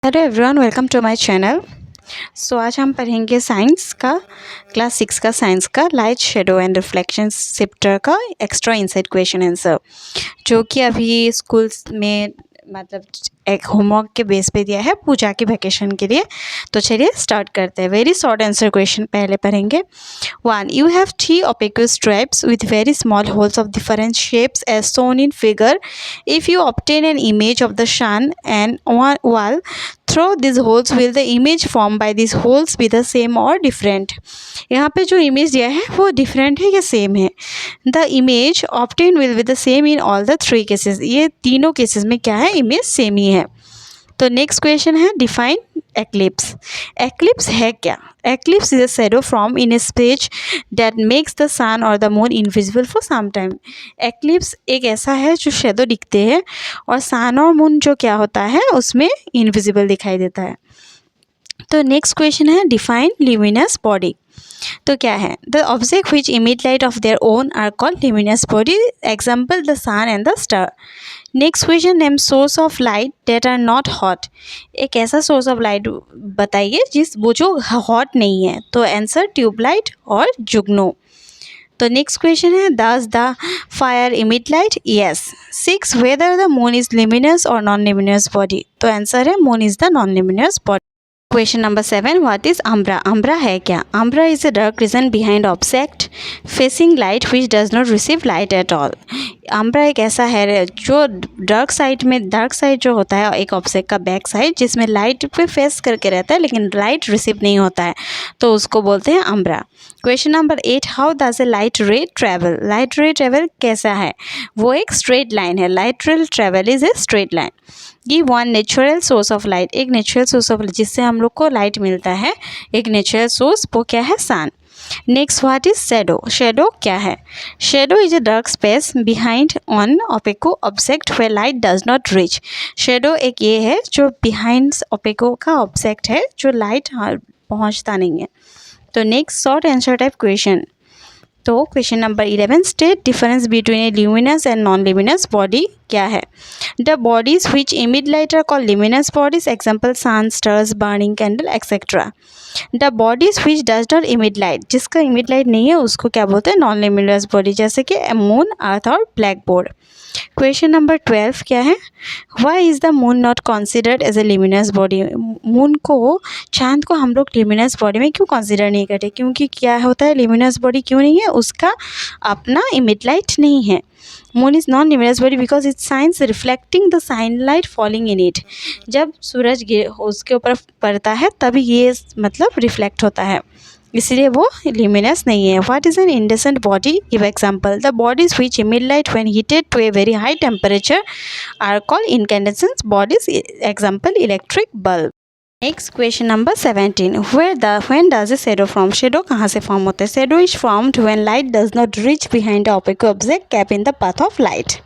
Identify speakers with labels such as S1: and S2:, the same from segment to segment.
S1: Hello everyone, welcome to my channel. So आज हम पढ़ेंगे साइंस का क्लास 6 का साइंस का light shadow and reflection shifter का एक्स्ट्रा इनसाइड क्वेश्चन आंसर, जो कि अभी स्कूल्स में मतलब एक होमवर्क के बेस पे दिया है पूजा के वैकेशन के लिए। तो चलिए स्टार्ट करते हैं। वेरी शॉर्ट आंसर क्वेश्चन पहले पढ़ेंगे। 1. You have 3 opaque stripes with very small holes of different shapes as shown in figure. If you obtain an image of the sun and one wall through these holes, will the image formed by these holes be the same or different? यहाँ पे जो image दिया है वो different है या same है? The image obtained will be the same in all the 3 cases. ये तीनों केसेस में क्या है, इमेज सेम ही है। तो नेक्स्ट क्वेश्चन है डिफाइन एक्लिप्स। एक्लिप्स है क्या? Eclipse is a shadow from in space that makes the sun और the moon invisible for some time. Eclipse एक ऐसा है जो शैडो दिखते हैं और सन और मून जो क्या होता है उसमें इनविजिबल दिखाई देता है। तो नेक्स्ट क्वेश्चन है डिफाइन ल्यूमिनस बॉडी। तो क्या है? The object which emit light of their own are called luminous body, example the sun and the star. Next question name source of light that are not hot. एक ऐसा source of light बताइए वो जो hot नहीं है। तो answer tubelight और जुगनू। तो नेक्स्ट क्वेश्चन है does the fire emit light? Yes. 6 whether the moon is luminous और नॉन ल्यूमिनस बॉडी। तो आंसर है moon is the non luminous body. Question number 7, what is umbra? Umbra है क्या? Umbra is a dark region behind object facing light which does not receive light at all. Umbra एक ऐसा है जो dark side जो होता है एक ऑब्जेक्ट का बैक साइड, जिसमें लाइट पे फेस करके रहता है लेकिन लाइट रिसीव नहीं होता है, तो उसको बोलते हैं umbra. Question number 8, how does a light रे ट्रेवल? लाइट रे ट्रेवल कैसा है? वो एक स्ट्रेट लाइन है। लाइट रे travel is a straight line. Give one natural source of light. एक नेचुरल सोर्स ऑफ जिससे हम लोग को लाइट मिलता है, एक नेचुरल सोर्स, वो क्या है? Sun. Next what is shadow? Shadow क्या है? Shadow is a dark space behind on opaque object where light does not reach. Shadow एक ये है जो बिहाइंड ओपेको का ऑब्जेक्ट है जो लाइट पहुंचता नहीं है। तो next short answer type question. तो question number 11, state difference between a luminous and non luminous body क्या है? The bodies which emit light are called luminous bodies, example sun, stars, burning candle etcetera. The bodies which does not emit light, जिसका emit light नहीं है उसको क्या बोलते हैं? Non luminous body, जैसे कि मून, अर्थ और ब्लैक बोर्ड। क्वेश्चन नंबर 12 क्या है? Why is the moon not considered as a luminous body? Moon को, चांद को हम लोग ल्यूमिनस बॉडी में क्यों कंसिडर नहीं करते? क्योंकि क्या होता है, ल्यूमिनस बॉडी क्यों नहीं है? उसका अपना इमिट लाइट नहीं है। Moon is non luminous body because it science reflecting the sunlight falling in it. जब सूरज उसके ऊपर पड़ता है तभी ये मतलब रिफ्लेक्ट होता है, इसलिए वो ल्यूमिनस नहीं है। What is an incandescent body? Give example. The bodies which emit light when heated to a very high temperature are called incandescent bodies, example electric bulb. Next question number 17, when does a shadow form? Shadow कहाँ से form होता है? Shadow is formed when light does not reach behind the opaque object kept in the path of light.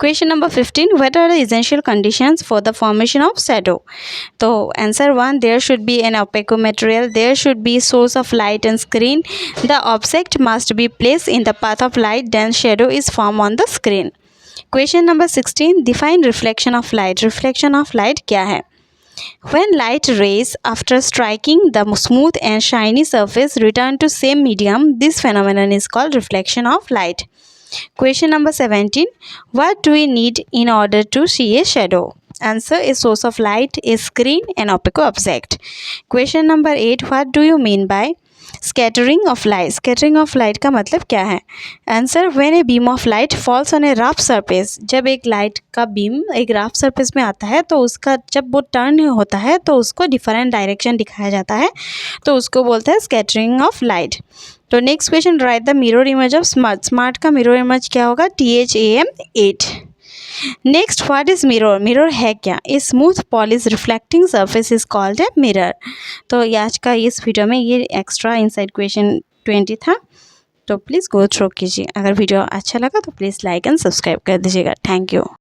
S1: Question number 15, what are the essential conditions for the formation of shadow? So answer 1, there should be an opaque material, there should be source of light and screen, the object must be placed in the path of light, then shadow is formed on the screen. Question number 16, define reflection of light. Reflection of light क्या है? When light rays after striking the smooth and shiny surface return to same medium, this phenomenon is called reflection of light. Question number 17, what do we need in order to see a shadow? Answer, a source of light, a screen, an opaque object. Question number 8, what do you mean by scattering of light? Scattering of light का मतलब क्या है? Answer, when a beam of light falls on a rough surface. जब एक light का beam एक rough surface में आता है तो उसका जब वो टर्न होता है तो उसको डिफरेंट डायरेक्शन दिखाया जाता है, तो उसको बोलते हैं स्कैटरिंग ऑफ लाइट। तो next question, right the mirror image of smart. Smart का मिरर इमेज क्या होगा? THAM 8। Next, what is mirror? Mirror है क्या? A smooth polish reflecting surface is called a mirror. तो आज का इस वीडियो में ये एक्स्ट्रा इनसाइड क्वेश्चन 20 था, तो प्लीज़ गो थ्रू कीजिए। अगर वीडियो अच्छा लगा तो प्लीज़ लाइक एंड सब्सक्राइब कर दीजिएगा। Thank you.